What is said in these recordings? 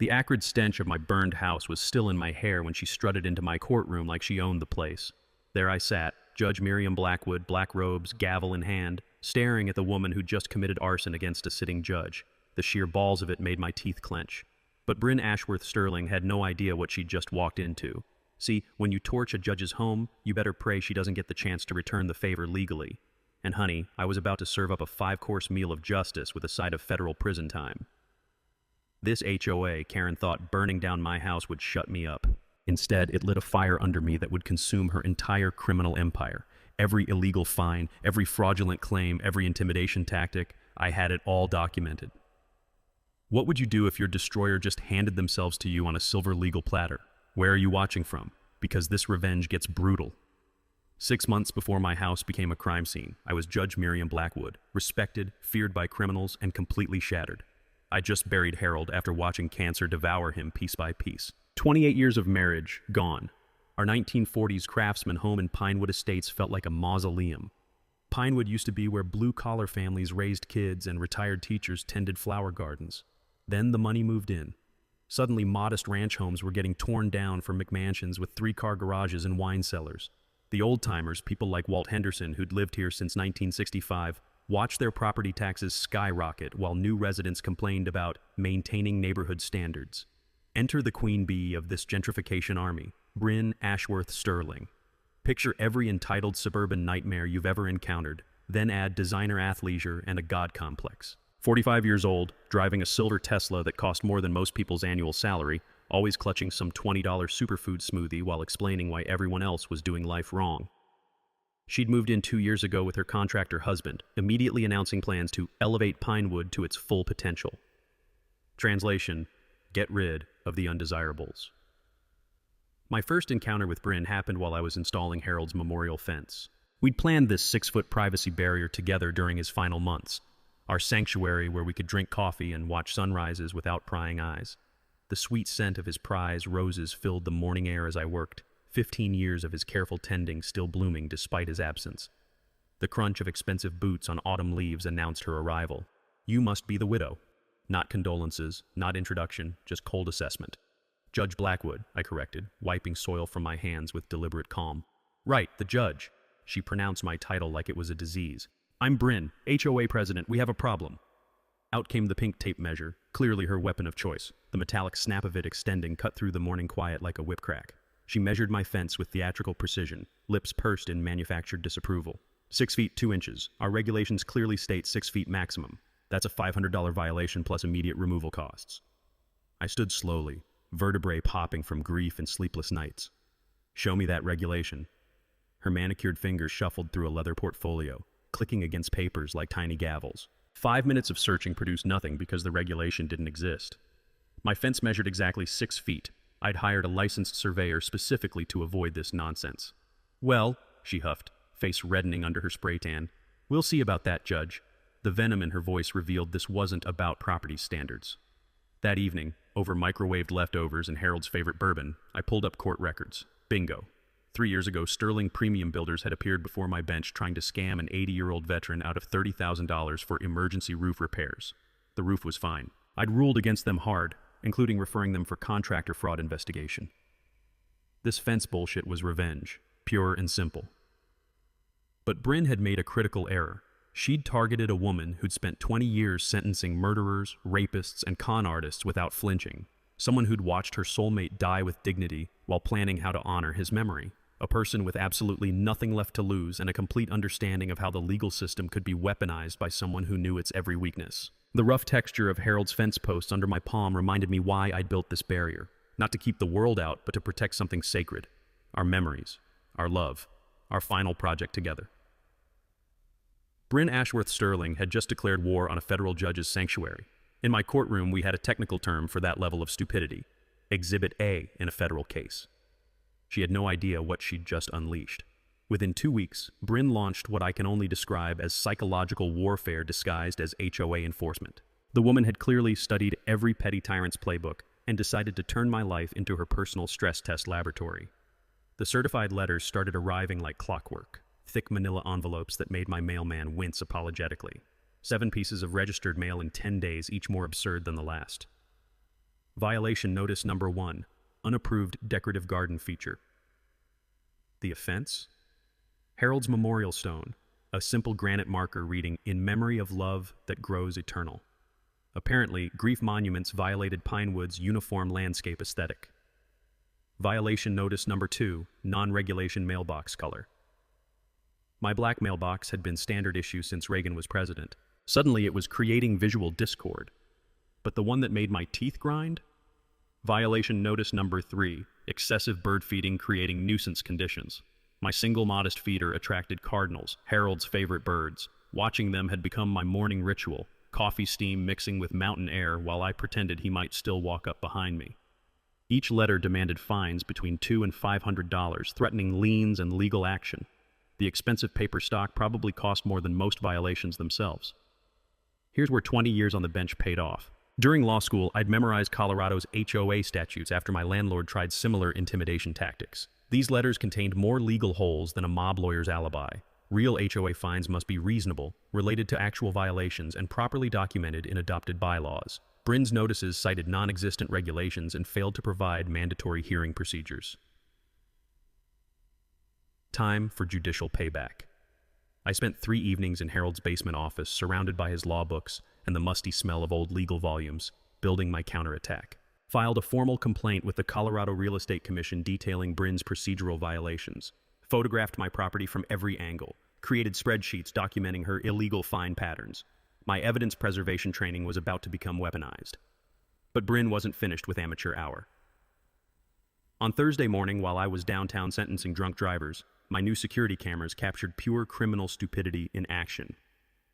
The acrid stench of my burned house was still in my hair when she strutted into my courtroom like she owned the place. There I sat, Judge Miriam Blackwood, black robes, gavel in hand, staring at the woman who'd just committed arson against a sitting judge. The sheer balls of it made my teeth clench. But Bryn Ashworth Sterling had no idea what she'd just walked into. See, when you torch a judge's home, you better pray she doesn't get the chance to return the favor legally. And honey, I was about to serve up a 5-course meal of justice with a side of federal prison time. This HOA, Karen thought burning down my house would shut me up. Instead, it lit a fire under me that would consume her entire criminal empire. Every illegal fine, every fraudulent claim, every intimidation tactic, I had it all documented. What would you do if your destroyer just handed themselves to you on a silver legal platter? Where are you watching from? Because this revenge gets brutal. 6 months before my house became a crime scene, I was Judge Miriam Blackwood, respected, feared by criminals, and completely shattered. I just buried Harold after watching cancer devour him piece by piece. 28 years of marriage, gone. Our 1940s craftsman home in Pinewood Estates felt like a mausoleum. Pinewood used to be where blue-collar families raised kids and retired teachers tended flower gardens. Then the money moved in. Suddenly, modest ranch homes were getting torn down for McMansions with 3-car garages and wine cellars. The old-timers, people like Walt Henderson, who'd lived here since 1965, watched their property taxes skyrocket while new residents complained about maintaining neighborhood standards. Enter the queen bee of this gentrification army, Bryn Ashworth Sterling. Picture every entitled suburban nightmare you've ever encountered, then add designer athleisure and a god complex. 45 years old, driving a silver Tesla that cost more than most people's annual salary, always clutching some $20 superfood smoothie while explaining why everyone else was doing life wrong. She'd moved in 2 years ago with her contractor husband, immediately announcing plans to elevate Pinewood to its full potential. Translation: get rid of the undesirables. My first encounter with Bryn happened while I was installing Harold's memorial fence. We'd planned this 6-foot privacy barrier together during his final months, our sanctuary where we could drink coffee and watch sunrises without prying eyes. The sweet scent of his prize roses filled the morning air as I worked, 15 years of his careful tending still blooming despite his absence. The crunch of expensive boots on autumn leaves announced her arrival. You must be the widow. Not condolences, not introduction, just cold assessment. Judge Blackwood, I corrected, wiping soil from my hands with deliberate calm. Right, the judge. She pronounced my title like it was a disease. I'm Bryn, HOA president, we have a problem. Out came the pink tape measure, clearly her weapon of choice. The metallic snap of it extending cut through the morning quiet like a whip crack. She measured my fence with theatrical precision, lips pursed in manufactured disapproval. 6 feet 2 inches. Our regulations clearly state 6 feet maximum. That's a $500 violation plus immediate removal costs. I stood slowly, vertebrae popping from grief and sleepless nights. Show me that regulation. Her manicured fingers shuffled through a leather portfolio, clicking against papers like tiny gavels. 5 minutes of searching produced nothing because the regulation didn't exist. My fence measured exactly 6 feet. I'd hired a licensed surveyor specifically to avoid this nonsense. Well, she huffed, face reddening under her spray tan. We'll see about that, Judge. The venom in her voice revealed this wasn't about property standards. That evening, over microwaved leftovers and Harold's favorite bourbon, I pulled up court records. Bingo. 3 years ago, Sterling Premium Builders had appeared before my bench trying to scam an 80-year-old veteran out of $30,000 for emergency roof repairs. The roof was fine. I'd ruled against them hard, including referring them for contractor fraud investigation. This fence bullshit was revenge, pure and simple. But Bryn had made a critical error. She'd targeted a woman who'd spent 20 years sentencing murderers, rapists, and con artists without flinching. Someone who'd watched her soulmate die with dignity while planning how to honor his memory. A person with absolutely nothing left to lose and a complete understanding of how the legal system could be weaponized by someone who knew its every weakness. The rough texture of Harold's fence posts under my palm reminded me why I'd built this barrier. Not to keep the world out, but to protect something sacred. Our memories, our love, our final project together. Bryn Ashworth Sterling had just declared war on a federal judge's sanctuary. In my courtroom, we had a technical term for that level of stupidity. Exhibit A in a federal case. She had no idea what she'd just unleashed. Within 2 weeks, Bryn launched what I can only describe as psychological warfare disguised as HOA enforcement. The woman had clearly studied every petty tyrant's playbook and decided to turn my life into her personal stress test laboratory. The certified letters started arriving like clockwork, thick manila envelopes that made my mailman wince apologetically. 7 pieces of registered mail in 10 days, each more absurd than the last. Violation notice number 1, unapproved decorative garden feature. The offense? Harold's memorial stone, a simple granite marker reading, "In memory of love that grows eternal." Apparently, grief monuments violated Pinewood's uniform landscape aesthetic. Violation notice number 2, non-regulation mailbox color. My black mailbox had been standard issue since Reagan was president. Suddenly it was creating visual discord. But the one that made my teeth grind? Violation notice number 3, excessive bird feeding creating nuisance conditions. My single modest feeder attracted cardinals, Harold's favorite birds. Watching them had become my morning ritual, coffee steam mixing with mountain air while I pretended he might still walk up behind me. Each letter demanded fines between $200 and $500, threatening liens and legal action. The expensive paper stock probably cost more than most violations themselves. Here's where 20 years on the bench paid off. During law school, I'd memorized Colorado's HOA statutes after my landlord tried similar intimidation tactics. These letters contained more legal holes than a mob lawyer's alibi. Real HOA fines must be reasonable, related to actual violations, and properly documented in adopted bylaws. Brin's notices cited non-existent regulations and failed to provide mandatory hearing procedures. Time for judicial payback. I spent 3 evenings in Harold's basement office, surrounded by his law books and the musty smell of old legal volumes, building my counterattack. Filed a formal complaint with the Colorado Real Estate Commission detailing Brin's procedural violations. Photographed my property from every angle. Created spreadsheets documenting her illegal fine patterns. My evidence preservation training was about to become weaponized. But Brin wasn't finished with amateur hour. On Thursday morning, while I was downtown sentencing drunk drivers, my new security cameras captured pure criminal stupidity in action.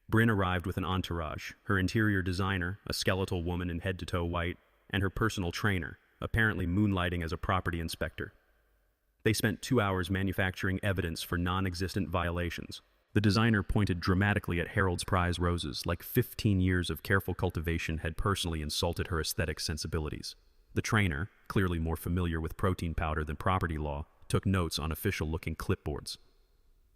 Brin arrived with an entourage, her interior designer, a skeletal woman in head-to-toe white, and her personal trainer, apparently moonlighting as a property inspector. They spent 2 hours manufacturing evidence for non-existent violations. The designer pointed dramatically at Harold's prize roses, like 15 years of careful cultivation had personally insulted her aesthetic sensibilities. The trainer, clearly more familiar with protein powder than property law, took notes on official-looking clipboards.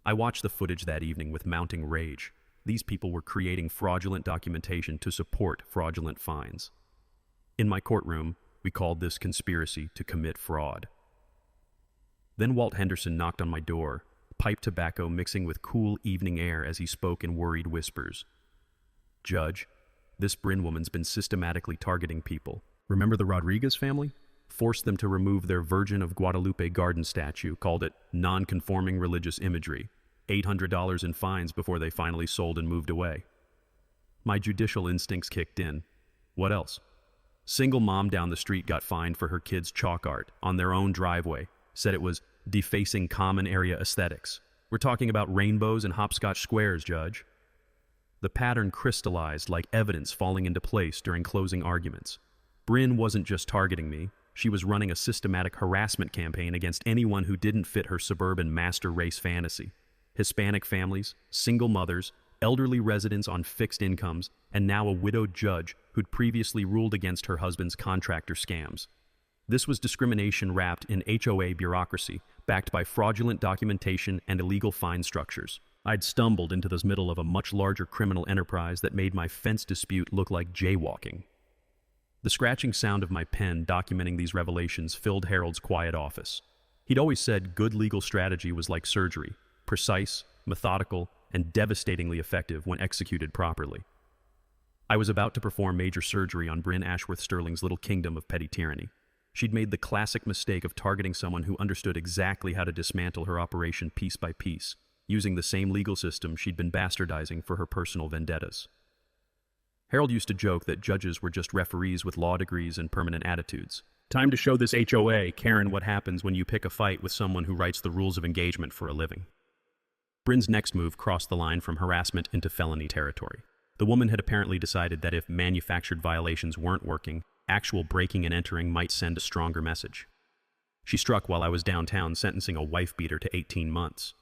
I watched the footage that evening with mounting rage. These people were creating fraudulent documentation to support fraudulent fines. In my courtroom, we called this conspiracy to commit fraud. Then Walt Henderson knocked on my door, pipe tobacco mixing with cool evening air as he spoke in worried whispers. "Judge, this Brin woman's been systematically targeting people. Remember the Rodriguez family? Forced them to remove their Virgin of Guadalupe garden statue, called it non-conforming religious imagery. $800 in fines before they finally sold and moved away." My judicial instincts kicked in. What else? Single mom down the street got fined for her kids' chalk art on their own driveway. Said it was defacing common area aesthetics. We're talking about rainbows and hopscotch squares, Judge. The pattern crystallized like evidence falling into place during closing arguments. Brin wasn't just targeting me. She was running a systematic harassment campaign against anyone who didn't fit her suburban master race fantasy. Hispanic families, single mothers, elderly residents on fixed incomes, and now a widowed judge who'd previously ruled against her husband's contractor scams. This was discrimination wrapped in HOA bureaucracy, backed by fraudulent documentation and illegal fine structures. I'd stumbled into the middle of a much larger criminal enterprise that made my fence dispute look like jaywalking. The scratching sound of my pen documenting these revelations filled Harold's quiet office. He'd always said good legal strategy was like surgery, precise, methodical, and devastatingly effective when executed properly. I was about to perform major surgery on Brin Ashworth Sterling's little kingdom of petty tyranny. She'd made the classic mistake of targeting someone who understood exactly how to dismantle her operation piece by piece, using the same legal system she'd been bastardizing for her personal vendettas. Harold used to joke that judges were just referees with law degrees and permanent attitudes. Time to show this HOA Karen what happens when you pick a fight with someone who writes the rules of engagement for a living. Brin's next move crossed the line from harassment into felony territory. The woman had apparently decided that if manufactured violations weren't working, actual breaking and entering might send a stronger message. She struck while I was downtown sentencing a wife-beater to 18 months.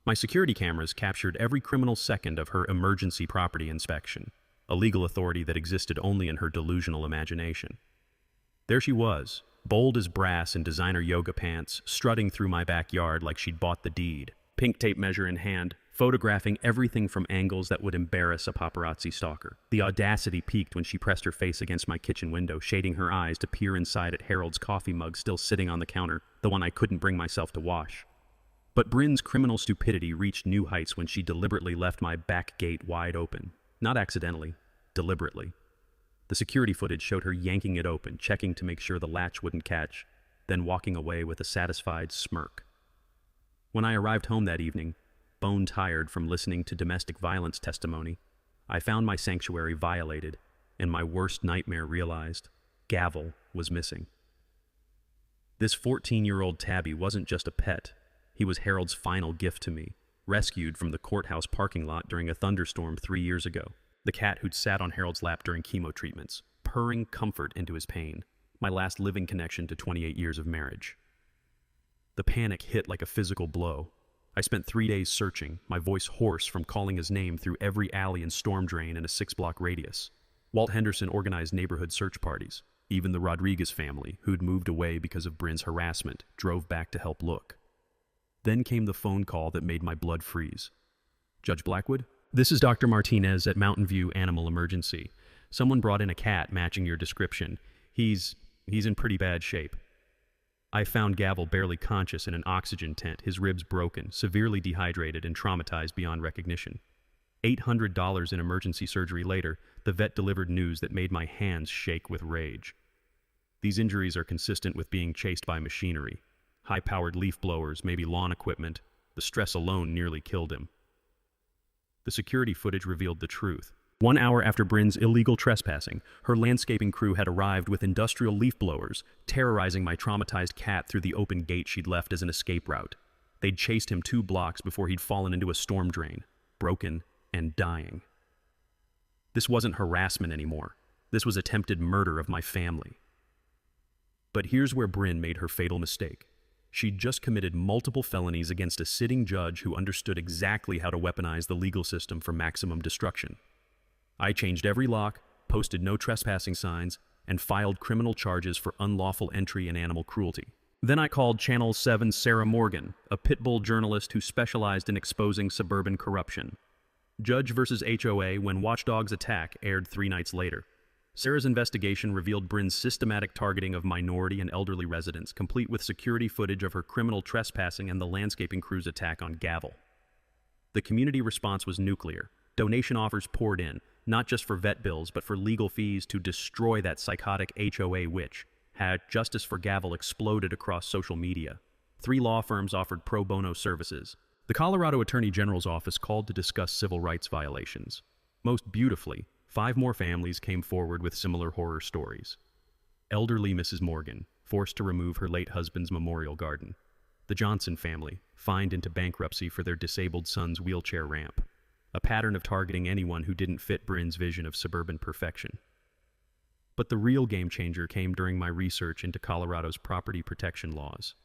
My security cameras captured every criminal second of her emergency property inspection, a legal authority that existed only in her delusional imagination. There she was, bold as brass in designer yoga pants, strutting through my backyard like she'd bought the deed. pink tape measure in hand, photographing everything from angles that would embarrass a paparazzi stalker. The audacity peaked when she pressed her face against my kitchen window, shading her eyes to peer inside at Harold's coffee mug still sitting on the counter, the one I couldn't bring myself to wash. But Bryn's criminal stupidity reached new heights when she deliberately left my back gate wide open. Not accidentally, deliberately. The security footage showed her yanking it open, checking to make sure the latch wouldn't catch, then walking away with a satisfied smirk. When I arrived home that evening, bone-tired from listening to domestic violence testimony, I found my sanctuary violated, and my worst nightmare realized: Gavel was missing. This 14-year-old tabby wasn't just a pet. He was Harold's final gift to me, rescued from the courthouse parking lot during a thunderstorm 3 years ago. The cat who'd sat on Harold's lap during chemo treatments, purring comfort into his pain. My last living connection to 28 years of marriage. The panic hit like a physical blow. I spent 3 days searching, my voice hoarse from calling his name through every alley and storm drain in a 6-block radius. Walt Henderson organized neighborhood search parties. Even the Rodriguez family, who'd moved away because of Bryn's harassment, drove back to help look. Then came the phone call that made my blood freeze. "Judge Blackwood? This is Dr. Martinez at Mountain View Animal Emergency. Someone brought in a cat matching your description. He's in pretty bad shape." I found Gavel barely conscious in an oxygen tent, his ribs broken, severely dehydrated and traumatized beyond recognition. $800 in emergency surgery later, the vet delivered news that made my hands shake with rage. These injuries are consistent with being chased by machinery. High-powered leaf blowers, maybe lawn equipment. The stress alone nearly killed him. The security footage revealed the truth. 1 hour after Bryn's illegal trespassing, her landscaping crew had arrived with industrial leaf blowers, terrorizing my traumatized cat through the open gate she'd left as an escape route. They'd chased him 2 blocks before he'd fallen into a storm drain, broken and dying. This wasn't harassment anymore. This was attempted murder of my family. But here's where Bryn made her fatal mistake. She'd just committed multiple felonies against a sitting judge who understood exactly how to weaponize the legal system for maximum destruction. I changed every lock, posted no trespassing signs, and filed criminal charges for unlawful entry and animal cruelty. Then I called Channel 7's Sarah Morgan, a pit bull journalist who specialized in exposing suburban corruption. Judge vs. HOA When Watchdogs Attack aired 3 nights later. Sarah's investigation revealed Bryn's systematic targeting of minority and elderly residents, complete with security footage of her criminal trespassing and the landscaping crew's attack on Gavel. The community response was nuclear. Donation offers poured in, not just for vet bills, but for legal fees to destroy that psychotic HOA witch. Had justice for Gavel exploded across social media. 3 law firms offered pro bono services. The Colorado Attorney General's office called to discuss civil rights violations. Most beautifully, 5 more families came forward with similar horror stories. Elderly Mrs. Morgan, forced to remove her late husband's memorial garden. The Johnson family, fined into bankruptcy for their disabled son's wheelchair ramp. A pattern of targeting anyone who didn't fit Bryn's vision of suburban perfection. But the real game changer came during my research into Colorado's property protection laws.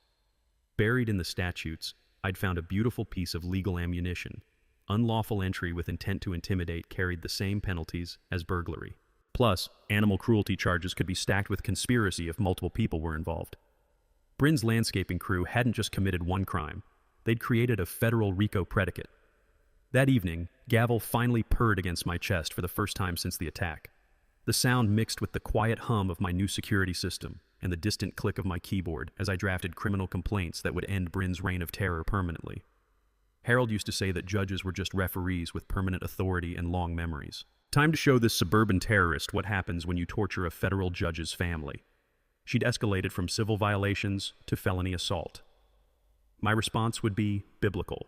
Buried in the statutes, I'd found a beautiful piece of legal ammunition. Unlawful entry with intent to intimidate carried the same penalties as burglary. Plus, animal cruelty charges could be stacked with conspiracy if multiple people were involved. Bryn's landscaping crew hadn't just committed one crime. They'd created a federal RICO predicate. That evening, Gavel finally purred against my chest for the first time since the attack. The sound mixed with the quiet hum of my new security system and the distant click of my keyboard as I drafted criminal complaints that would end Bryn's reign of terror permanently. Harold used to say that judges were just referees with permanent authority and long memories. Time to show this suburban terrorist what happens when you torture a federal judge's family. She'd escalated from civil violations to felony assault. My response would be biblical.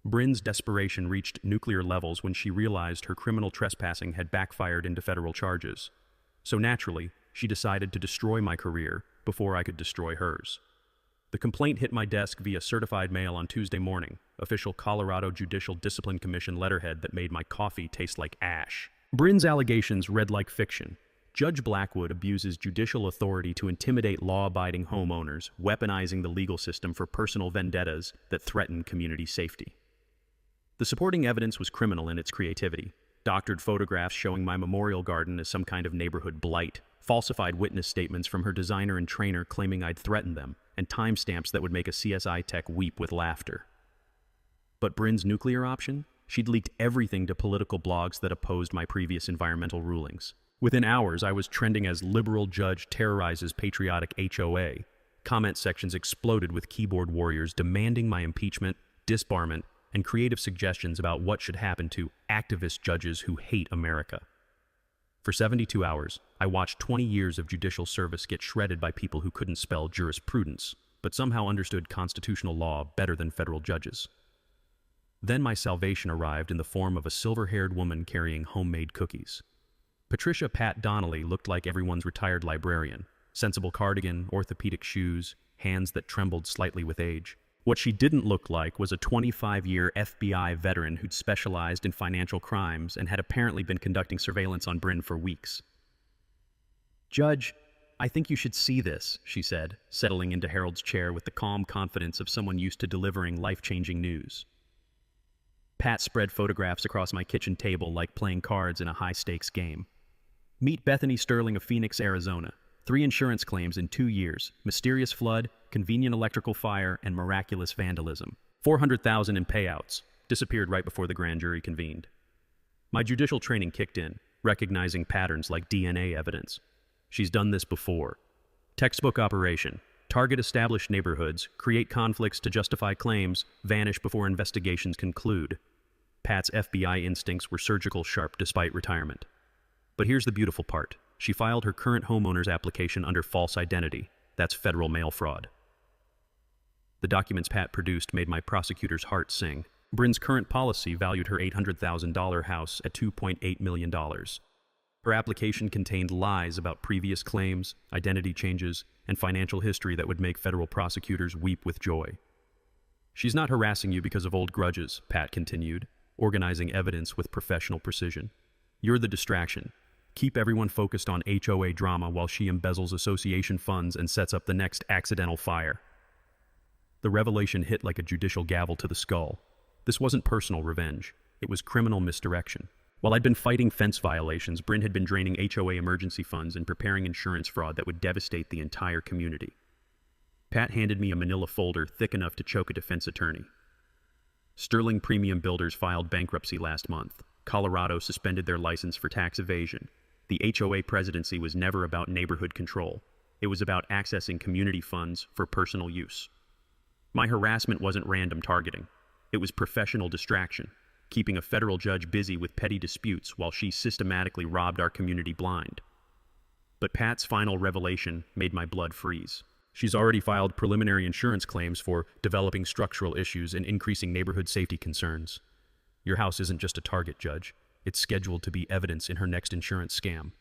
Bryn's desperation reached nuclear levels when she realized her criminal trespassing had backfired into federal charges. So naturally, she decided to destroy my career before I could destroy hers. The complaint hit my desk via certified mail on Tuesday morning, official Colorado Judicial Discipline Commission letterhead that made my coffee taste like ash. Bryn's allegations read like fiction. Judge Blackwood abuses judicial authority to intimidate law-abiding homeowners, weaponizing the legal system for personal vendettas that threaten community safety. The supporting evidence was criminal in its creativity. Doctored photographs showing my memorial garden as some kind of neighborhood blight, falsified witness statements from her designer and trainer claiming I'd threatened them, and timestamps that would make a CSI tech weep with laughter. But Bryn's nuclear option? She'd leaked everything to political blogs that opposed my previous environmental rulings. Within hours, I was trending as liberal judge terrorizes patriotic HOA. Comment sections exploded with keyboard warriors demanding my impeachment, disbarment, and creative suggestions about what should happen to activist judges who hate America. For 72 hours, I watched 20 years of judicial service get shredded by people who couldn't spell jurisprudence, but somehow understood constitutional law better than federal judges. Then my salvation arrived in the form of a silver-haired woman carrying homemade cookies. Patricia Pat Donnelly looked like everyone's retired librarian. Sensible cardigan, orthopedic shoes, hands that trembled slightly with age. What she didn't look like was a 25-year FBI veteran who'd specialized in financial crimes and had apparently been conducting surveillance on Bryn for weeks. "Judge, I think you should see this," she said, settling into Harold's chair with the calm confidence of someone used to delivering life-changing news. Pat spread photographs across my kitchen table like playing cards in a high-stakes game. Meet Bethany Sterling of Phoenix, Arizona. 3 insurance claims in 2 years, mysterious flood, convenient electrical fire, and miraculous vandalism. $400,000 in payouts. Disappeared right before the grand jury convened. My judicial training kicked in, recognizing patterns like DNA evidence. She's done this before. Textbook operation. Target established neighborhoods, create conflicts to justify claims, vanish before investigations conclude. Pat's FBI instincts were surgical sharp despite retirement. But here's the beautiful part. She filed her current homeowner's application under false identity. That's federal mail fraud. The documents Pat produced made my prosecutor's heart sing. Bryn's current policy valued her $800,000 house at $2.8 million. Her application contained lies about previous claims, identity changes, and financial history that would make federal prosecutors weep with joy. "She's not harassing you because of old grudges," Pat continued, organizing evidence with professional precision. "You're the distraction. Keep everyone focused on HOA drama while she embezzles association funds and sets up the next accidental fire." The revelation hit like a judicial gavel to the skull. This wasn't personal revenge. It was criminal misdirection. While I'd been fighting fence violations, Bryn had been draining HOA emergency funds and preparing insurance fraud that would devastate the entire community. Pat handed me a manila folder thick enough to choke a defense attorney. Sterling Premium Builders filed bankruptcy last month. Colorado suspended their license for tax evasion. The HOA presidency was never about neighborhood control. It was about accessing community funds for personal use. My harassment wasn't random targeting. It was professional distraction, keeping a federal judge busy with petty disputes while she systematically robbed our community blind. But Pat's final revelation made my blood freeze. She's already filed preliminary insurance claims for developing structural issues and increasing neighborhood safety concerns. Your house isn't just a target, Judge. It's scheduled to be evidence in her next insurance scam.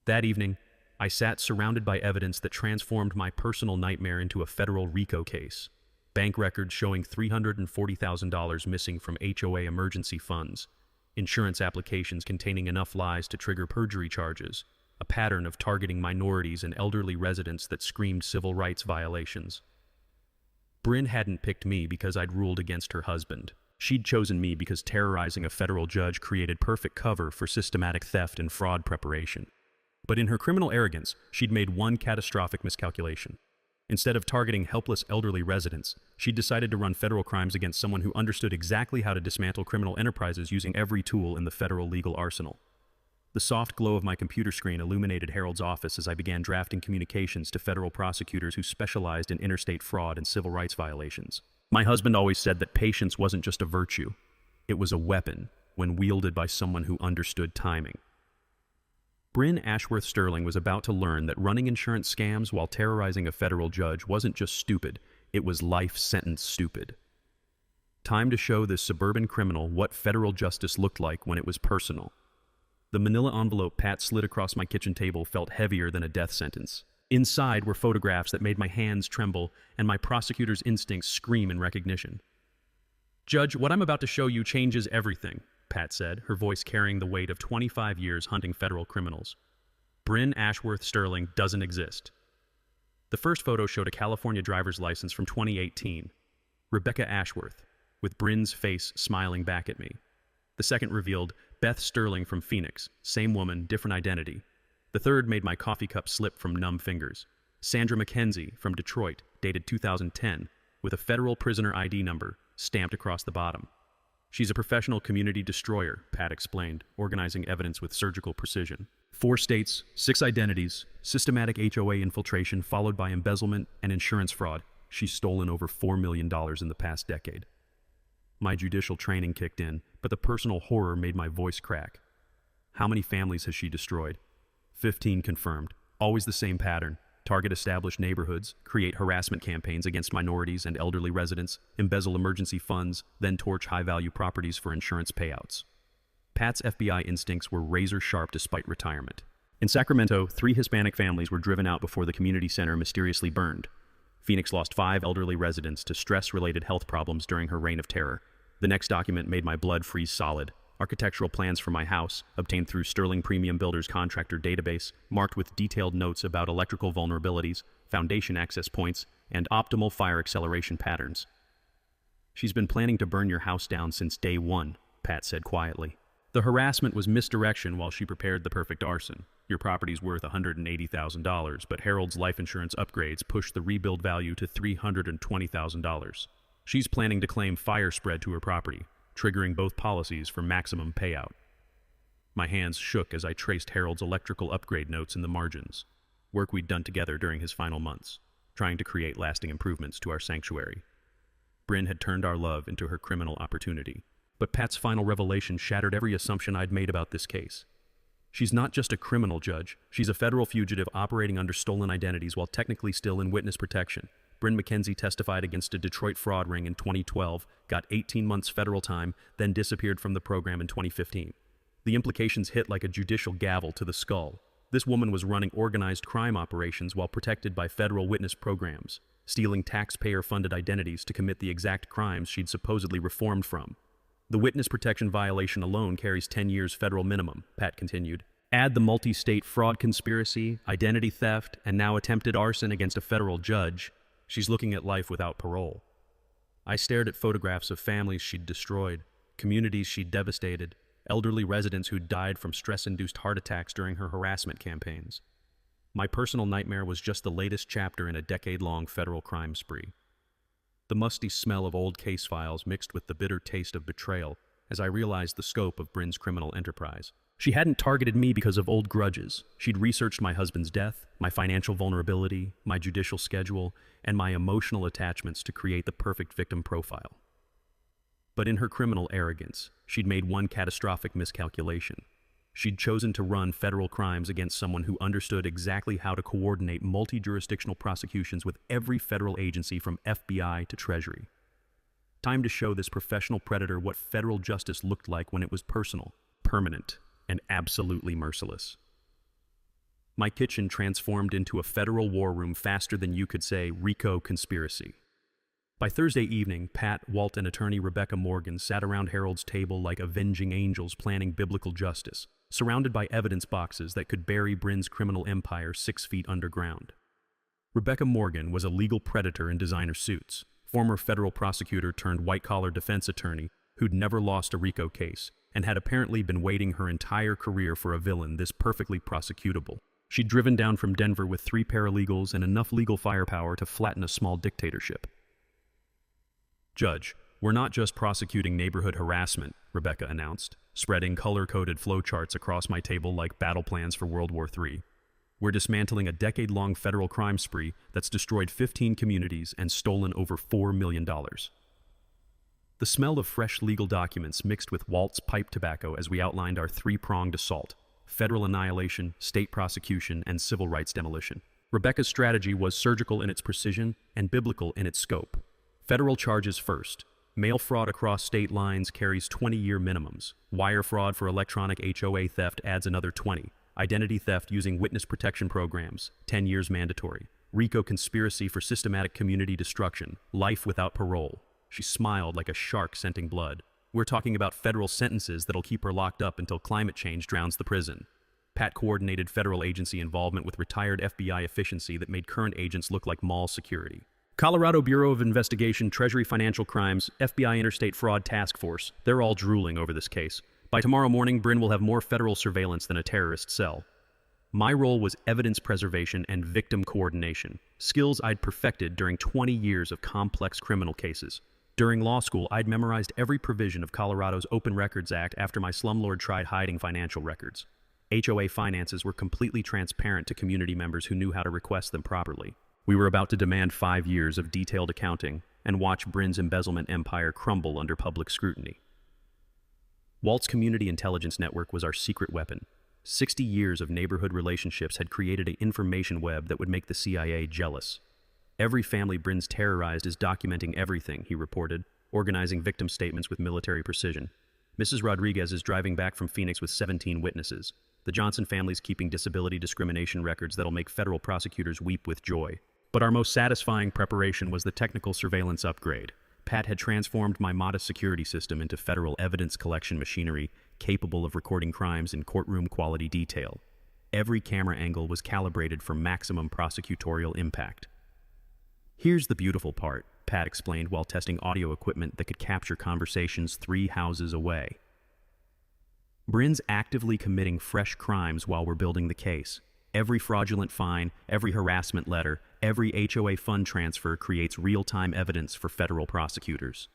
That evening, I sat surrounded by evidence that transformed my personal nightmare into a federal RICO case. Bank records showing $340,000 missing from HOA emergency funds, insurance applications containing enough lies to trigger perjury charges, a pattern of targeting minorities and elderly residents that screamed civil rights violations. Bryn hadn't picked me because I'd ruled against her husband. She'd chosen me because terrorizing a federal judge created perfect cover for systematic theft and fraud preparation. But in her criminal arrogance, she'd made one catastrophic miscalculation. Instead of targeting helpless elderly residents, she'd decided to run federal crimes against someone who understood exactly how to dismantle criminal enterprises using every tool in the federal legal arsenal. The soft glow of my computer screen illuminated Harold's office as I began drafting communications to federal prosecutors who specialized in interstate fraud and civil rights violations. My husband always said that patience wasn't just a virtue. It was a weapon when wielded by someone who understood timing. Bryn Ashworth Sterling was about to learn that running insurance scams while terrorizing a federal judge wasn't just stupid, it was life sentence stupid. Time to show this suburban criminal what federal justice looked like when it was personal. The manila envelope Pat slid across my kitchen table felt heavier than a death sentence. Inside were photographs that made my hands tremble and my prosecutor's instincts scream in recognition. "Judge, what I'm about to show you changes everything," Pat said, her voice carrying the weight of 25 years hunting federal criminals. "Bryn Ashworth Sterling doesn't exist." The first photo showed a California driver's license from 2018. Rebecca Ashworth, with Bryn's face smiling back at me. The second revealed Beth Sterling from Phoenix, same woman, different identity. The third made my coffee cup slip from numb fingers. Sandra McKenzie from Detroit, dated 2010, with a federal prisoner ID number stamped across the bottom. She's a professional community destroyer, Pat explained, organizing evidence with surgical precision. 4 states, 6 identities, systematic HOA infiltration followed by embezzlement and insurance fraud. She's stolen over $4 million in the past decade. My judicial training kicked in, but the personal horror made my voice crack. How many families has she destroyed? 15 confirmed. Always the same pattern. Target established neighborhoods, create harassment campaigns against minorities and elderly residents, embezzle emergency funds, then torch high-value properties for insurance payouts. Pat's FBI instincts were razor-sharp despite retirement. In Sacramento, 3 Hispanic families were driven out before the community center mysteriously burned. Phoenix lost 5 elderly residents to stress-related health problems during her reign of terror. The next document made my blood freeze solid. Architectural plans for my house, obtained through Sterling Premium Builders contractor database, marked with detailed notes about electrical vulnerabilities, foundation access points, and optimal fire acceleration patterns. She's been planning to burn your house down since day 1, Pat said quietly. The harassment was misdirection while she prepared the perfect arson. Your property's worth $180,000, but Harold's life insurance upgrades pushed the rebuild value to $320,000. She's planning to claim fire spread to her property, triggering both policies for maximum payout. My hands shook as I traced Harold's electrical upgrade notes in the margins, work we'd done together during his final months, trying to create lasting improvements to our sanctuary. Bryn had turned our love into her criminal opportunity, but Pat's final revelation shattered every assumption I'd made about this case. She's not just a criminal, Judge. She's a federal fugitive operating under stolen identities while technically still in witness protection. Bryn McKenzie testified against a Detroit fraud ring in 2012, got 18 months federal time, then disappeared from the program in 2015. The implications hit like a judicial gavel to the skull. This woman was running organized crime operations while protected by federal witness programs, stealing taxpayer-funded identities to commit the exact crimes she'd supposedly reformed from. The witness protection violation alone carries 10 years federal minimum, Pat continued. Add the multi-state fraud conspiracy, identity theft, and now attempted arson against a federal judge. She's looking at life without parole. I stared at photographs of families she'd destroyed, communities she'd devastated, elderly residents who'd died from stress-induced heart attacks during her harassment campaigns. My personal nightmare was just the latest chapter in a decade-long federal crime spree. The musty smell of old case files mixed with the bitter taste of betrayal as I realized the scope of Bryn's criminal enterprise. She hadn't targeted me because of old grudges. She'd researched my husband's death, my financial vulnerability, my judicial schedule, and my emotional attachments to create the perfect victim profile. But in her criminal arrogance, she'd made one catastrophic miscalculation. She'd chosen to run federal crimes against someone who understood exactly how to coordinate multi-jurisdictional prosecutions with every federal agency from FBI to Treasury. Time to show this professional predator what federal justice looked like when it was personal, permanent, and absolutely merciless. My kitchen transformed into a federal war room faster than you could say RICO conspiracy. By Thursday evening, Pat, Walt, and attorney Rebecca Morgan sat around Harold's table like avenging angels planning biblical justice, surrounded by evidence boxes that could bury Bryn's criminal empire 6 feet underground. Rebecca Morgan was a legal predator in designer suits, former federal prosecutor turned white-collar defense attorney who'd never lost a RICO case, and had apparently been waiting her entire career for a villain this perfectly prosecutable. She'd driven down from Denver with 3 paralegals and enough legal firepower to flatten a small dictatorship. Judge, we're not just prosecuting neighborhood harassment, Rebecca announced, spreading color-coded flowcharts across my table like battle plans for World War III. We're dismantling a decade-long federal crime spree that's destroyed 15 communities and stolen over $4 million. The smell of fresh legal documents mixed with Walt's pipe tobacco as we outlined our 3-pronged assault: federal annihilation, state prosecution, and civil rights demolition. Rebecca's strategy was surgical in its precision and biblical in its scope. Federal charges first. Mail fraud across state lines carries 20-year minimums. Wire fraud for electronic HOA theft adds another 20. Identity theft using witness protection programs, 10 years mandatory. RICO conspiracy for systematic community destruction, life without parole. She smiled like a shark scenting blood. We're talking about federal sentences that'll keep her locked up until climate change drowns the prison. Pat coordinated federal agency involvement with retired FBI efficiency that made current agents look like mall security. Colorado Bureau of Investigation, Treasury Financial Crimes, FBI Interstate Fraud Task Force, they're all drooling over this case. By tomorrow morning, Bryn will have more federal surveillance than a terrorist cell. My role was evidence preservation and victim coordination, skills I'd perfected during 20 years of complex criminal cases. During law school, I'd memorized every provision of Colorado's Open Records Act after my slumlord tried hiding financial records. HOA finances were completely transparent to community members who knew how to request them properly. We were about to demand 5 years of detailed accounting and watch Bryn's embezzlement empire crumble under public scrutiny. Walt's community intelligence network was our secret weapon. 60 years of neighborhood relationships had created an information web that would make the CIA jealous. Every family Bryn's terrorized is documenting everything, he reported, organizing victim statements with military precision. Mrs. Rodriguez is driving back from Phoenix with 17 witnesses. The Johnson family's keeping disability discrimination records that'll make federal prosecutors weep with joy. But our most satisfying preparation was the technical surveillance upgrade. Pat had transformed my modest security system into federal evidence collection machinery capable of recording crimes in courtroom quality detail. Every camera angle was calibrated for maximum prosecutorial impact. Here's the beautiful part, Pat explained while testing audio equipment that could capture conversations 3 houses away. Bryn's actively committing fresh crimes while we're building the case. Every fraudulent fine, every harassment letter, every HOA fund transfer creates real-time evidence for federal prosecutors.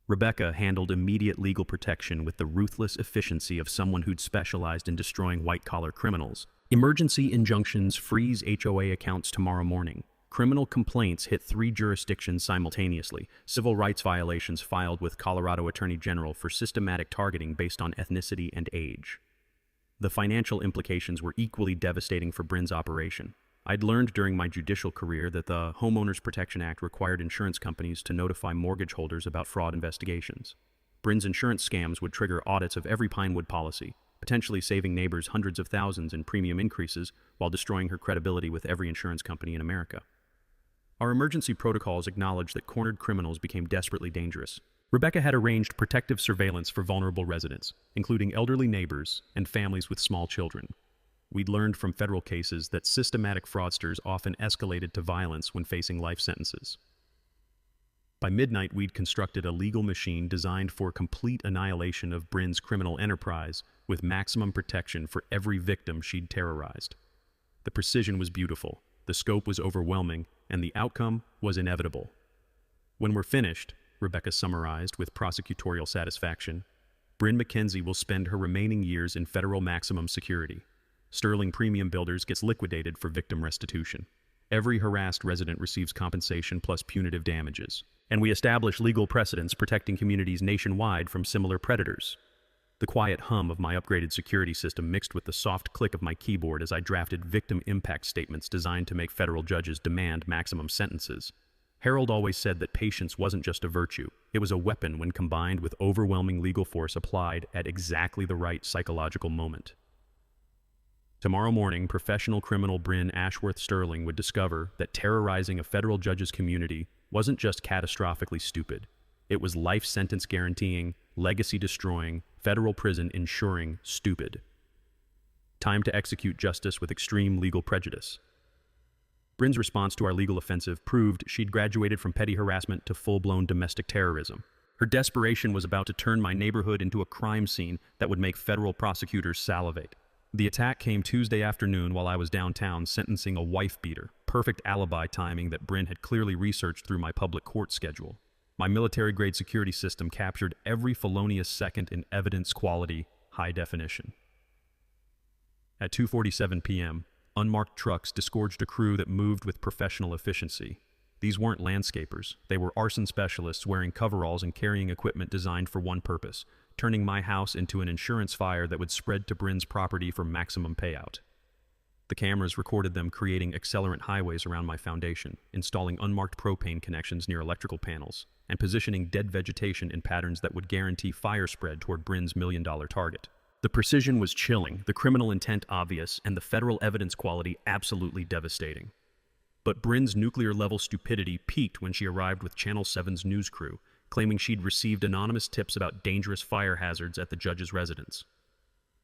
Rebecca handled immediate legal protection with the ruthless efficiency of someone who'd specialized in destroying white-collar criminals. Emergency injunctions freeze HOA accounts tomorrow morning. Criminal complaints hit 3 jurisdictions simultaneously. Civil rights violations filed with Colorado Attorney General for systematic targeting based on ethnicity and age. The financial implications were equally devastating for Bryn's operation. I'd learned during my judicial career that the Homeowners Protection Act required insurance companies to notify mortgage holders about fraud investigations. Bryn's insurance scams would trigger audits of every Pinewood policy, potentially saving neighbors hundreds of thousands in premium increases while destroying her credibility with every insurance company in America. Our emergency protocols acknowledged that cornered criminals became desperately dangerous. Rebecca had arranged protective surveillance for vulnerable residents, including elderly neighbors and families with small children. We'd learned from federal cases that systematic fraudsters often escalated to violence when facing life sentences. By midnight, we'd constructed a legal machine designed for complete annihilation of Bryn's criminal enterprise with maximum protection for every victim she'd terrorized. The precision was beautiful, the scope was overwhelming, and the outcome was inevitable. When we're finished, Rebecca summarized with prosecutorial satisfaction, Bryn McKenzie will spend her remaining years in federal maximum security. Sterling Premium Builders gets liquidated for victim restitution. Every harassed resident receives compensation plus punitive damages. And we establish legal precedents protecting communities nationwide from similar predators. The quiet hum of my upgraded security system mixed with the soft click of my keyboard as I drafted victim impact statements designed to make federal judges demand maximum sentences. Harold always said that patience wasn't just a virtue, it was a weapon when combined with overwhelming legal force applied at exactly the right psychological moment. Tomorrow morning, professional criminal Bryn Ashworth Sterling would discover that terrorizing a federal judge's community wasn't just catastrophically stupid. It was life sentence guaranteeing, legacy destroying, federal prison ensuring stupid. Time to execute justice with extreme legal prejudice. Bryn's response to our legal offensive proved she'd graduated from petty harassment to full-blown domestic terrorism. Her desperation was about to turn my neighborhood into a crime scene that would make federal prosecutors salivate. The attack came Tuesday afternoon while I was downtown sentencing a wife-beater, perfect alibi timing that Bryn had clearly researched through my public court schedule. My military-grade security system captured every felonious second in evidence quality, high definition. At 2:47 p.m., unmarked trucks disgorged a crew that moved with professional efficiency. These weren't landscapers. They were arson specialists wearing coveralls and carrying equipment designed for one purpose, turning my house into an insurance fire that would spread to Bryn's property for maximum payout. The cameras recorded them creating accelerant highways around my foundation, installing unmarked propane connections near electrical panels, and positioning dead vegetation in patterns that would guarantee fire spread toward Bryn's million-dollar target. The precision was chilling, the criminal intent obvious, and the federal evidence quality absolutely devastating. But Bryn's nuclear-level stupidity peaked when she arrived with Channel 7's news crew, claiming she'd received anonymous tips about dangerous fire hazards at the judge's residence.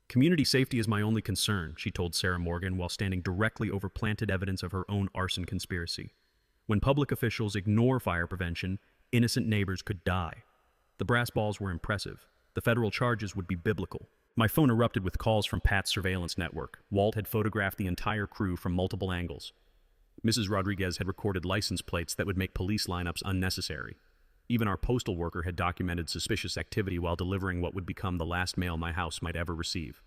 "Community safety is my only concern," she told Sarah Morgan while standing directly over planted evidence of her own arson conspiracy. "When public officials ignore fire prevention, innocent neighbors could die." The brass balls were impressive. The federal charges would be biblical. My phone erupted with calls from Pat's surveillance network. Walt had photographed the entire crew from multiple angles. Mrs. Rodriguez had recorded license plates that would make police lineups unnecessary. Even our postal worker had documented suspicious activity while delivering what would become the last mail my house might ever receive.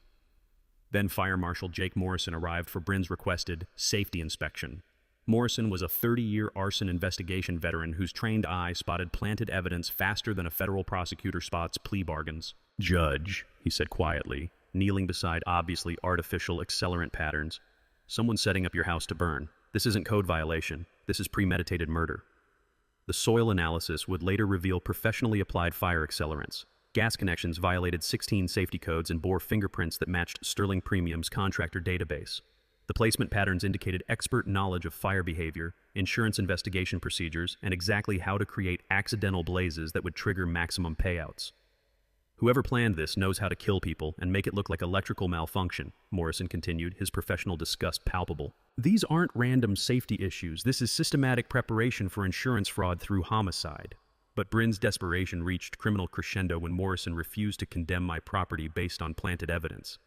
Then Fire Marshal Jake Morrison arrived for Bryn's requested safety inspection. Morrison was a 30-year arson investigation veteran whose trained eye spotted planted evidence faster than a federal prosecutor spots plea bargains. "Judge," he said quietly, kneeling beside obviously artificial accelerant patterns, "someone's setting up your house to burn. This isn't code violation. This is premeditated murder." The soil analysis would later reveal professionally applied fire accelerants. Gas connections violated 16 safety codes and bore fingerprints that matched Sterling Premium's contractor database. The placement patterns indicated expert knowledge of fire behavior, insurance investigation procedures, and exactly how to create accidental blazes that would trigger maximum payouts. "Whoever planned this knows how to kill people and make it look like electrical malfunction," Morrison continued, his professional disgust palpable. "These aren't random safety issues. This is systematic preparation for insurance fraud through homicide." But Bryn's desperation reached criminal crescendo when Morrison refused to condemn my property based on planted evidence.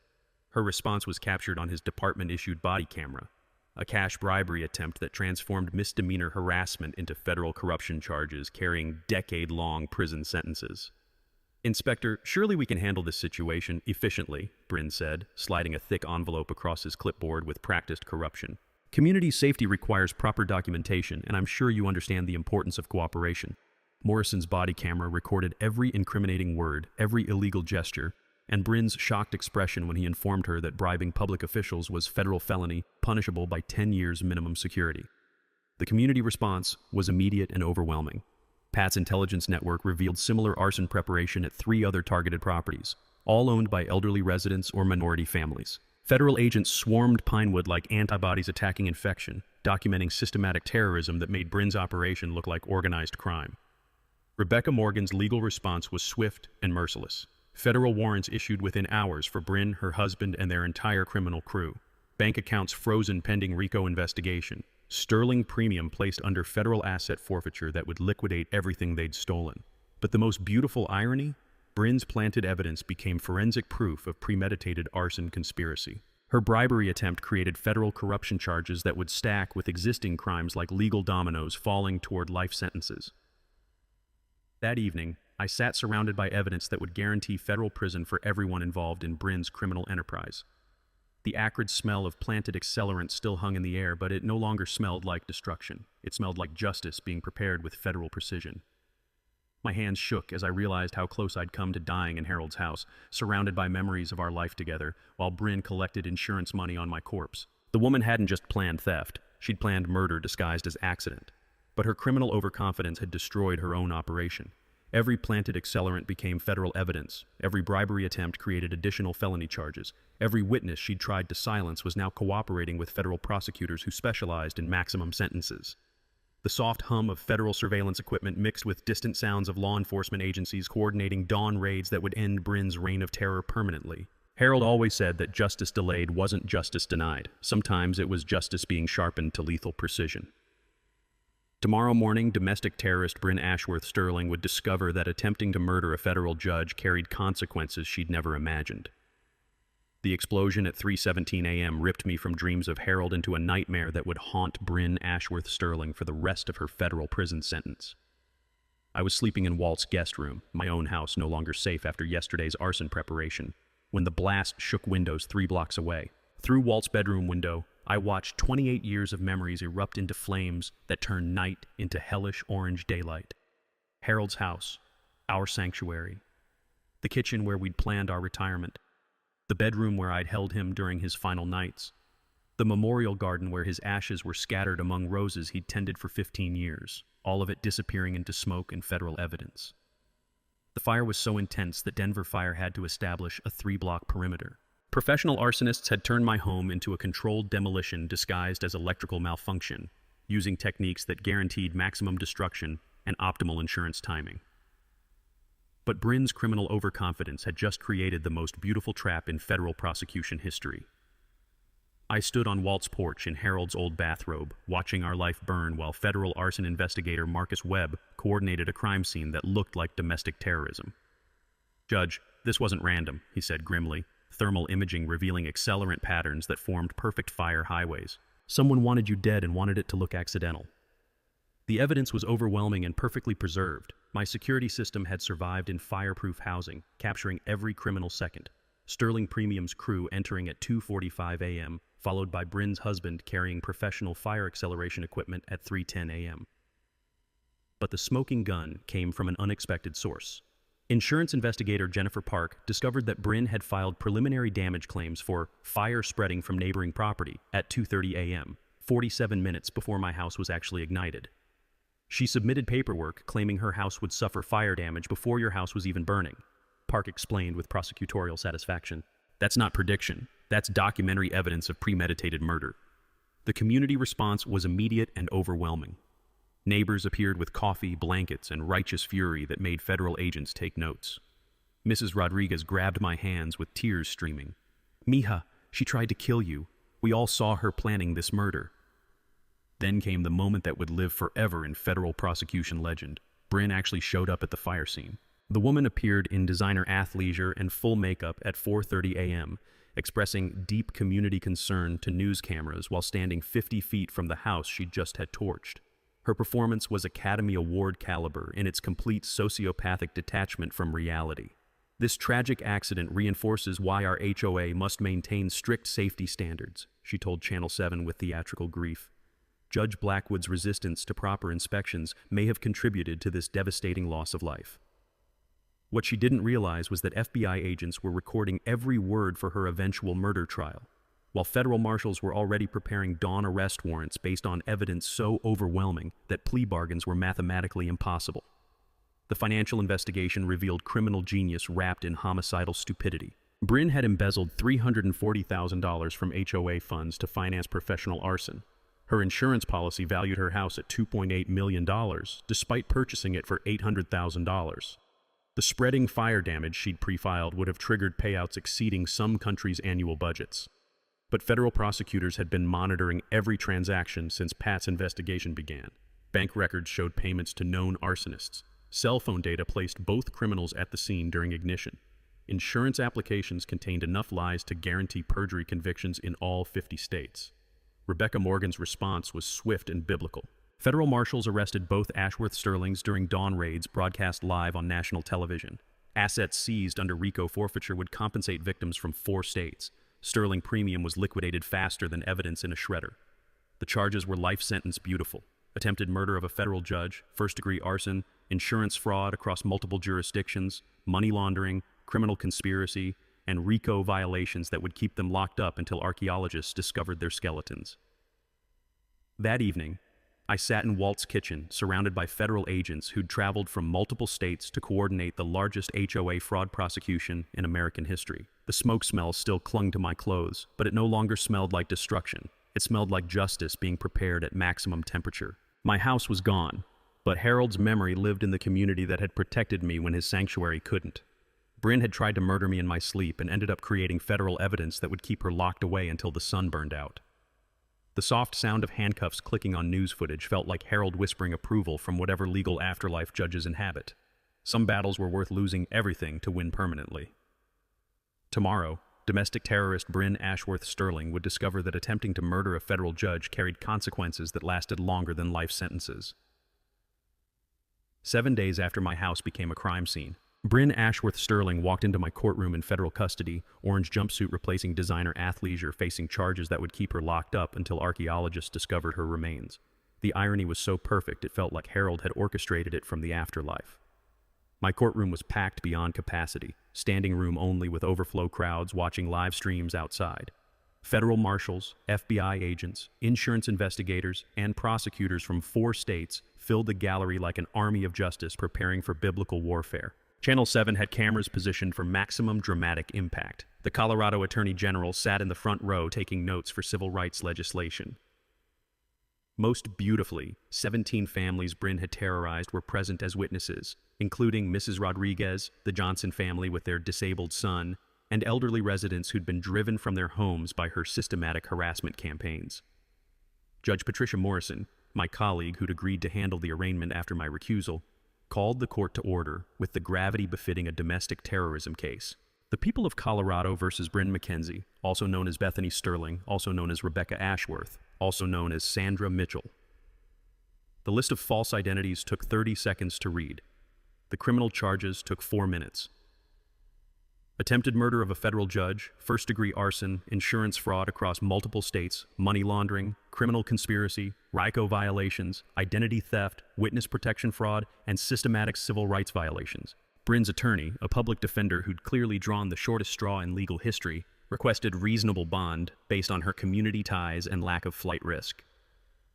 Her response was captured on his department-issued body camera, a cash bribery attempt that transformed misdemeanor harassment into federal corruption charges carrying decade-long prison sentences. "Inspector, surely we can handle this situation efficiently," Bryn said, sliding a thick envelope across his clipboard with practiced corruption. "Community safety requires proper documentation, and I'm sure you understand the importance of cooperation." Morrison's body camera recorded every incriminating word, every illegal gesture, and Bryn's shocked expression when he informed her that bribing public officials was federal felony, punishable by 10 years minimum security. The community response was immediate and overwhelming. Pat's intelligence network revealed similar arson preparation at 3 other targeted properties, all owned by elderly residents or minority families. Federal agents swarmed Pinewood like antibodies attacking infection, documenting systematic terrorism that made Bryn's operation look like organized crime. Rebecca Morgan's legal response was swift and merciless. Federal warrants issued within hours for Bryn, her husband, and their entire criminal crew. Bank accounts frozen pending RICO investigation. Sterling Premium placed under federal asset forfeiture that would liquidate everything they'd stolen. But the most beautiful irony? Bryn's planted evidence became forensic proof of premeditated arson conspiracy. Her bribery attempt created federal corruption charges that would stack with existing crimes like legal dominoes falling toward life sentences. That evening, I sat surrounded by evidence that would guarantee federal prison for everyone involved in Bryn's criminal enterprise. The acrid smell of planted accelerant still hung in the air, but it no longer smelled like destruction. It smelled like justice being prepared with federal precision. My hands shook as I realized how close I'd come to dying in Harold's house, surrounded by memories of our life together, while Bryn collected insurance money on my corpse. The woman hadn't just planned theft. She'd planned murder disguised as accident. But her criminal overconfidence had destroyed her own operation. Every planted accelerant became federal evidence. Every bribery attempt created additional felony charges. Every witness she'd tried to silence was now cooperating with federal prosecutors who specialized in maximum sentences. The soft hum of federal surveillance equipment mixed with distant sounds of law enforcement agencies coordinating dawn raids that would end Bryn's reign of terror permanently. Harold always said that justice delayed wasn't justice denied. Sometimes it was justice being sharpened to lethal precision. Tomorrow morning, domestic terrorist Bryn Ashworth Sterling would discover that attempting to murder a federal judge carried consequences she'd never imagined. The explosion at 3:17 a.m. ripped me from dreams of Harold into a nightmare that would haunt Bryn Ashworth Sterling for the rest of her federal prison sentence. I was sleeping in Walt's guest room, my own house no longer safe after yesterday's arson preparation, when the blast shook windows 3 blocks away. Through Walt's bedroom window, I watched 28 years of memories erupt into flames that turned night into hellish orange daylight. Harold's house, our sanctuary, the kitchen where we'd planned our retirement, the bedroom where I'd held him during his final nights, the memorial garden where his ashes were scattered among roses he'd tended for 15 years, all of it disappearing into smoke and federal evidence. The fire was so intense that Denver Fire had to establish a 3-block perimeter. Professional arsonists had turned my home into a controlled demolition disguised as electrical malfunction, using techniques that guaranteed maximum destruction and optimal insurance timing. But Bryn's criminal overconfidence had just created the most beautiful trap in federal prosecution history. I stood on Walt's porch in Harold's old bathrobe, watching our life burn while federal arson investigator Marcus Webb coordinated a crime scene that looked like domestic terrorism. "Judge, this wasn't random," he said grimly, thermal imaging revealing accelerant patterns that formed perfect fire highways. Someone wanted you dead and wanted it to look accidental. The evidence was overwhelming and perfectly preserved. My security system had survived in fireproof housing, capturing every criminal second. Sterling Premium's crew entering at 2:45 a.m., followed by Bryn's husband carrying professional fire acceleration equipment at 3:10 a.m. But the smoking gun came from an unexpected source. Insurance investigator Jennifer Park discovered that Bryn had filed preliminary damage claims for fire spreading from neighboring property at 2:30 a.m., 47 minutes before my house was actually ignited. She submitted paperwork claiming her house would suffer fire damage before your house was even burning. Park explained with prosecutorial satisfaction. That's not prediction. That's documentary evidence of premeditated murder. The community response was immediate and overwhelming. Neighbors appeared with coffee, blankets, and righteous fury that made federal agents take notes. Mrs. Rodriguez grabbed my hands with tears streaming. Mija, she tried to kill you. We all saw her planning this murder. Then came the moment that would live forever in federal prosecution legend. Bryn actually showed up at the fire scene. The woman appeared in designer athleisure and full makeup at 4:30 a.m., expressing deep community concern to news cameras while standing 50 feet from the house she just had torched. Her performance was Academy Award caliber in its complete sociopathic detachment from reality. This tragic accident reinforces why our HOA must maintain strict safety standards, she told Channel 7 with theatrical grief. Judge Blackwood's resistance to proper inspections may have contributed to this devastating loss of life. What she didn't realize was that FBI agents were recording every word for her eventual murder trial, while federal marshals were already preparing dawn arrest warrants based on evidence so overwhelming that plea bargains were mathematically impossible. The financial investigation revealed criminal genius wrapped in homicidal stupidity. Bryn had embezzled $340,000 from HOA funds to finance professional arson. Her insurance policy valued her house at $2.8 million, despite purchasing it for $800,000. The spreading fire damage she'd pre-filed would have triggered payouts exceeding some countries' annual budgets. But federal prosecutors had been monitoring every transaction since Pat's investigation began. Bank records showed payments to known arsonists. Cell phone data placed both criminals at the scene during ignition. Insurance applications contained enough lies to guarantee perjury convictions in all 50 states. Rebecca Morgan's response was swift and biblical. Federal marshals arrested both Ashworth Sterlings during dawn raids broadcast live on national television. Assets seized under RICO forfeiture would compensate victims from 4 states. Sterling Premium was liquidated faster than evidence in a shredder. The charges were life sentence beautiful. Attempted murder of a federal judge, first-degree arson, insurance fraud across multiple jurisdictions, money laundering, criminal conspiracy, and RICO violations that would keep them locked up until archaeologists discovered their skeletons. That evening, I sat in Walt's kitchen, surrounded by federal agents who'd traveled from multiple states to coordinate the largest HOA fraud prosecution in American history. The smoke smell still clung to my clothes, but it no longer smelled like destruction. It smelled like justice being prepared at maximum temperature. My house was gone, but Harold's memory lived in the community that had protected me when his sanctuary couldn't. Bryn had tried to murder me in my sleep and ended up creating federal evidence that would keep her locked away until the sun burned out. The soft sound of handcuffs clicking on news footage felt like Harold whispering approval from whatever legal afterlife judges inhabit. Some battles were worth losing everything to win permanently. Tomorrow, domestic terrorist Bryn Ashworth Sterling would discover that attempting to murder a federal judge carried consequences that lasted longer than life sentences. 7 days after my house became a crime scene, Bryn Ashworth Sterling walked into my courtroom in federal custody, orange jumpsuit replacing designer athleisure, facing charges that would keep her locked up until archaeologists discovered her remains. The irony was so perfect it felt like Harold had orchestrated it from the afterlife. My courtroom was packed beyond capacity, standing room only with overflow crowds watching live streams outside. Federal marshals, FBI agents, insurance investigators, and prosecutors from 4 states filled the gallery like an army of justice preparing for biblical warfare. Channel 7 had cameras positioned for maximum dramatic impact. The Colorado Attorney General sat in the front row taking notes for civil rights legislation. Most beautifully, 17 families Bryn had terrorized were present as witnesses, including Mrs. Rodriguez, the Johnson family with their disabled son, and elderly residents who'd been driven from their homes by her systematic harassment campaigns. Judge Patricia Morrison, my colleague who'd agreed to handle the arraignment after my recusal, called the court to order with the gravity befitting a domestic terrorism case. The people of Colorado versus Bryn McKenzie, also known as Bethany Sterling, also known as Rebecca Ashworth, also known as Sandra Mitchell. The list of false identities took 30 seconds to read. The criminal charges took 4 minutes. Attempted murder of a federal judge, first-degree arson, insurance fraud across multiple states, money laundering, criminal conspiracy, RICO violations, identity theft, witness protection fraud, and systematic civil rights violations. Bryn's attorney, a public defender who'd clearly drawn the shortest straw in legal history, requested reasonable bond based on her community ties and lack of flight risk.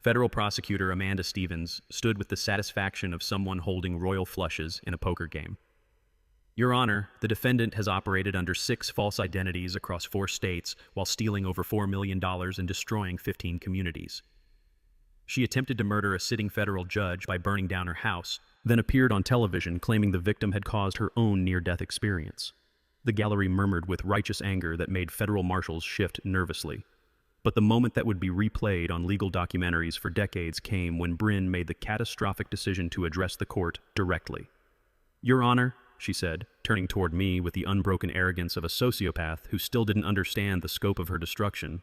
Federal prosecutor Amanda Stevens stood with the satisfaction of someone holding royal flushes in a poker game. Your Honor, the defendant has operated under 6 false identities across 4 states while stealing over $4 million and destroying 15 communities. She attempted to murder a sitting federal judge by burning down her house, then appeared on television claiming the victim had caused her own near-death experience. The gallery murmured with righteous anger that made federal marshals shift nervously. But the moment that would be replayed on legal documentaries for decades came when Bryn made the catastrophic decision to address the court directly. Your Honor, she said, turning toward me with the unbroken arrogance of a sociopath who still didn't understand the scope of her destruction.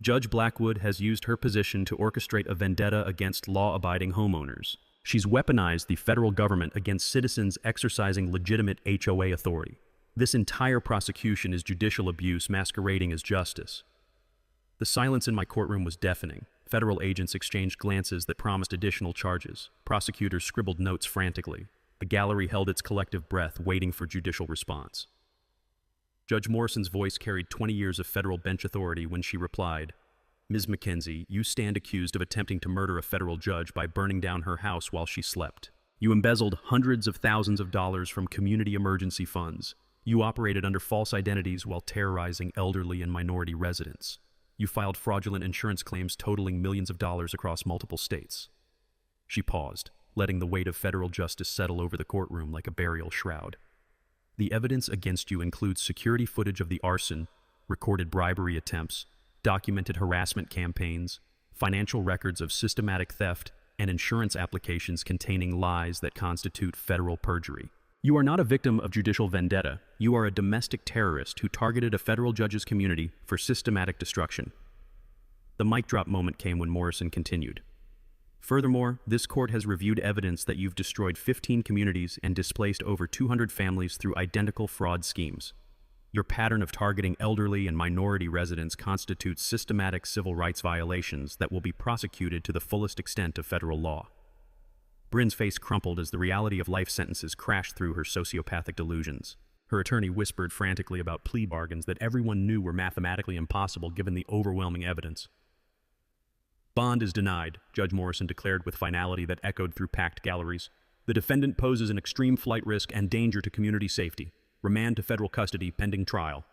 Judge Blackwood has used her position to orchestrate a vendetta against law-abiding homeowners. She's weaponized the federal government against citizens exercising legitimate HOA authority. This entire prosecution is judicial abuse masquerading as justice. The silence in my courtroom was deafening. Federal agents exchanged glances that promised additional charges. Prosecutors scribbled notes frantically. The gallery held its collective breath, waiting for judicial response. Judge Morrison's voice carried 20 years of federal bench authority when she replied, Ms. McKenzie, you stand accused of attempting to murder a federal judge by burning down her house while she slept. You embezzled hundreds of thousands of dollars from community emergency funds. You operated under false identities while terrorizing elderly and minority residents. You filed fraudulent insurance claims totaling millions of dollars across multiple states. She paused, letting the weight of federal justice settle over the courtroom like a burial shroud. The evidence against you includes security footage of the arson, recorded bribery attempts, documented harassment campaigns, financial records of systematic theft, and insurance applications containing lies that constitute federal perjury. You are not a victim of judicial vendetta. You are a domestic terrorist who targeted a federal judge's community for systematic destruction. The mic drop moment came when Morrison continued. Furthermore, this court has reviewed evidence that you've destroyed 15 communities and displaced over 200 families through identical fraud schemes. Your pattern of targeting elderly and minority residents constitutes systematic civil rights violations that will be prosecuted to the fullest extent of federal law. Bryn's face crumpled as the reality of life sentences crashed through her sociopathic delusions. Her attorney whispered frantically about plea bargains that everyone knew were mathematically impossible given the overwhelming evidence. Bond is denied, Judge Morrison declared with finality that echoed through packed galleries. The defendant poses an extreme flight risk and danger to community safety. Remand to federal custody pending trial.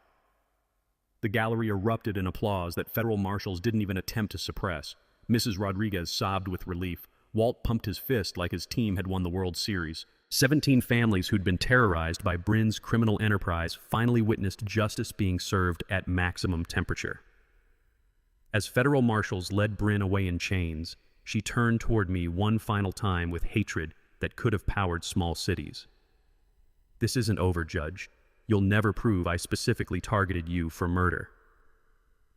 The gallery erupted in applause that federal marshals didn't even attempt to suppress. Mrs. Rodriguez sobbed with relief. Walt pumped his fist like his team had won the World Series. 17 families who'd been terrorized by Bryn's criminal enterprise finally witnessed justice being served at maximum temperature. As federal marshals led Bryn away in chains, she turned toward me one final time with hatred that could have powered small cities. This isn't over, Judge. You'll never prove I specifically targeted you for murder.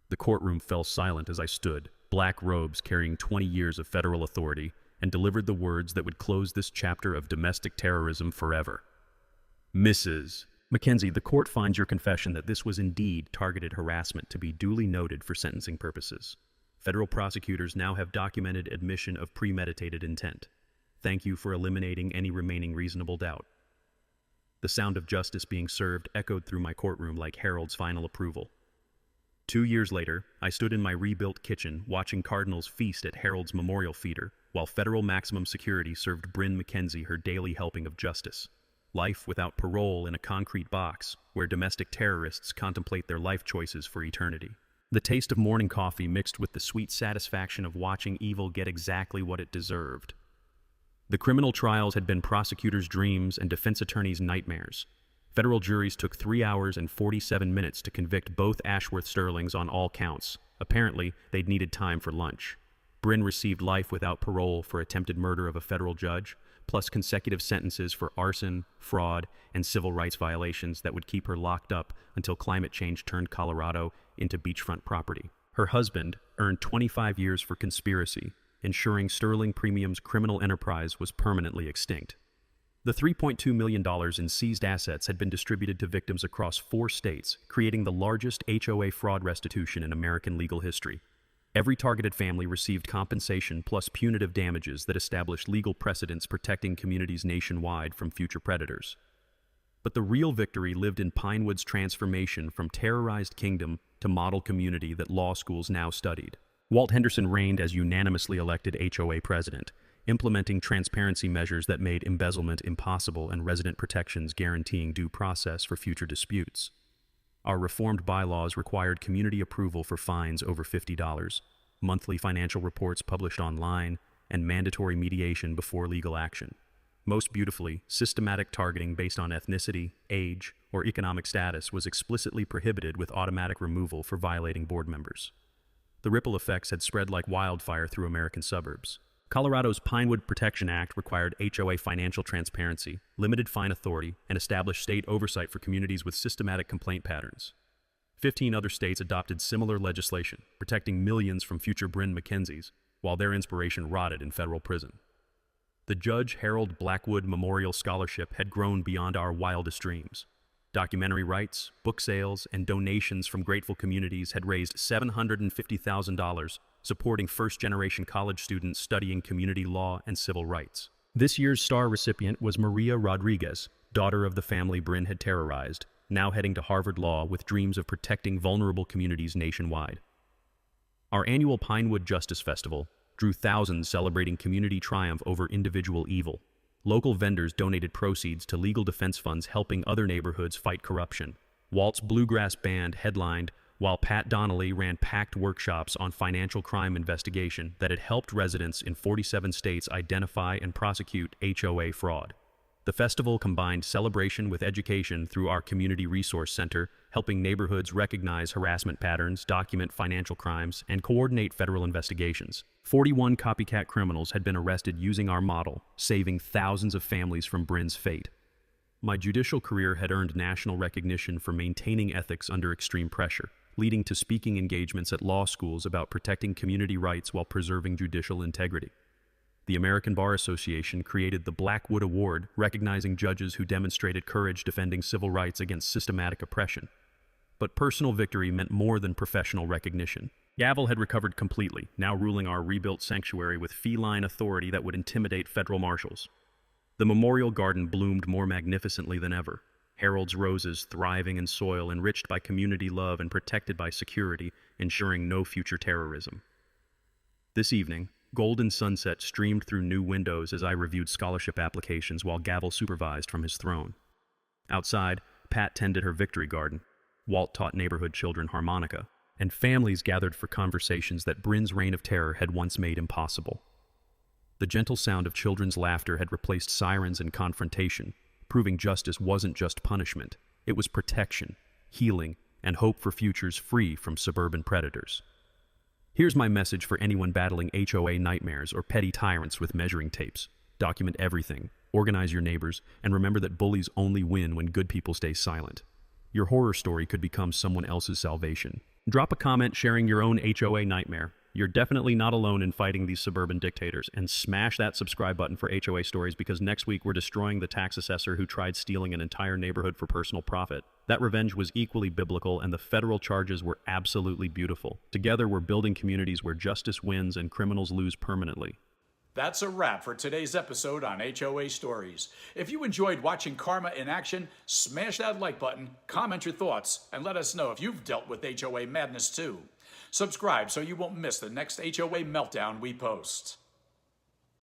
The courtroom fell silent as I stood, black robes carrying 20 years of federal authority, and delivered the words that would close this chapter of domestic terrorism forever. Mrs. McKenzie, the court finds your confession that this was indeed targeted harassment to be duly noted for sentencing purposes. Federal prosecutors now have documented admission of premeditated intent. Thank you for eliminating any remaining reasonable doubt. The sound of justice being served echoed through my courtroom like Harold's final approval. 2 years later, I stood in my rebuilt kitchen watching cardinals feast at Harold's memorial feeder, while federal maximum security served Bryn McKenzie her daily helping of justice. Life without parole in a concrete box, where domestic terrorists contemplate their life choices for eternity. The taste of morning coffee mixed with the sweet satisfaction of watching evil get exactly what it deserved. The criminal trials had been prosecutors' dreams and defense attorneys' nightmares. Federal juries took 3 hours and 47 minutes to convict both Ashworth Sterlings on all counts. Apparently, they'd needed time for lunch. Bryn received life without parole for attempted murder of a federal judge, plus consecutive sentences for arson, fraud, and civil rights violations that would keep her locked up until climate change turned Colorado into beachfront property. Her husband earned 25 years for conspiracy, ensuring Sterling Premium's criminal enterprise was permanently extinct. The $3.2 million in seized assets had been distributed to victims across 4 states, creating the largest HOA fraud restitution in American legal history. Every targeted family received compensation plus punitive damages that established legal precedents protecting communities nationwide from future predators. But the real victory lived in Pinewood's transformation from terrorized kingdom to model community that law schools now studied. Walt Henderson reigned as unanimously elected HOA president, implementing transparency measures that made embezzlement impossible and resident protections guaranteeing due process for future disputes. Our reformed bylaws required community approval for fines over $50, monthly financial reports published online, and mandatory mediation before legal action. Most beautifully, systematic targeting based on ethnicity, age, or economic status was explicitly prohibited with automatic removal for violating board members. The ripple effects had spread like wildfire through American suburbs. Colorado's Pinewood Protection Act required HOA financial transparency, limited fine authority, and established state oversight for communities with systematic complaint patterns. 15 other states adopted similar legislation, protecting millions from future Bryn Mackenzies, while their inspiration rotted in federal prison. The Judge Harold Blackwood Memorial Scholarship had grown beyond our wildest dreams. Documentary rights, book sales, and donations from grateful communities had raised $750,000, supporting first-generation college students studying community law and civil rights. This year's star recipient was Maria Rodriguez, daughter of the family Bryn had terrorized, now heading to Harvard Law with dreams of protecting vulnerable communities nationwide. Our annual Pinewood Justice Festival drew thousands celebrating community triumph over individual evil. Local vendors donated proceeds to legal defense funds helping other neighborhoods fight corruption. Walt's Bluegrass Band headlined, while Pat Donnelly ran packed workshops on financial crime investigation that had helped residents in 47 states identify and prosecute HOA fraud. The festival combined celebration with education through our Community Resource Center, helping neighborhoods recognize harassment patterns, document financial crimes, and coordinate federal investigations. 41 copycat criminals had been arrested using our model, saving thousands of families from Bryn's fate. My judicial career had earned national recognition for maintaining ethics under extreme pressure, leading to speaking engagements at law schools about protecting community rights while preserving judicial integrity. The American Bar Association created the Blackwood Award, recognizing judges who demonstrated courage defending civil rights against systematic oppression. But personal victory meant more than professional recognition. Gavel had recovered completely, now ruling our rebuilt sanctuary with feline authority that would intimidate federal marshals. The memorial garden bloomed more magnificently than ever. Harold's roses thriving in soil enriched by community love and protected by security, ensuring no future terrorism. This evening, golden sunset streamed through new windows as I reviewed scholarship applications while Gavel supervised from his throne. Outside, Pat tended her victory garden. Walt taught neighborhood children harmonica, and families gathered for conversations that Bryn's reign of terror had once made impossible. The gentle sound of children's laughter had replaced sirens and confrontation, proving justice wasn't just punishment. It was protection, healing, and hope for futures free from suburban predators. Here's my message for anyone battling HOA nightmares or petty tyrants with measuring tapes. Document everything, organize your neighbors, and remember that bullies only win when good people stay silent. Your horror story could become someone else's salvation. Drop a comment sharing your own HOA nightmare. You're definitely not alone in fighting these suburban dictators, and smash that subscribe button for HOA stories because next week we're destroying the tax assessor who tried stealing an entire neighborhood for personal profit. That revenge was equally biblical and the federal charges were absolutely beautiful. Together we're building communities where justice wins and criminals lose permanently. That's a wrap for today's episode on HOA Stories. If you enjoyed watching Karma in action, smash that like button, comment your thoughts, and let us know if you've dealt with HOA madness too. Subscribe so you won't miss the next HOA meltdown we post.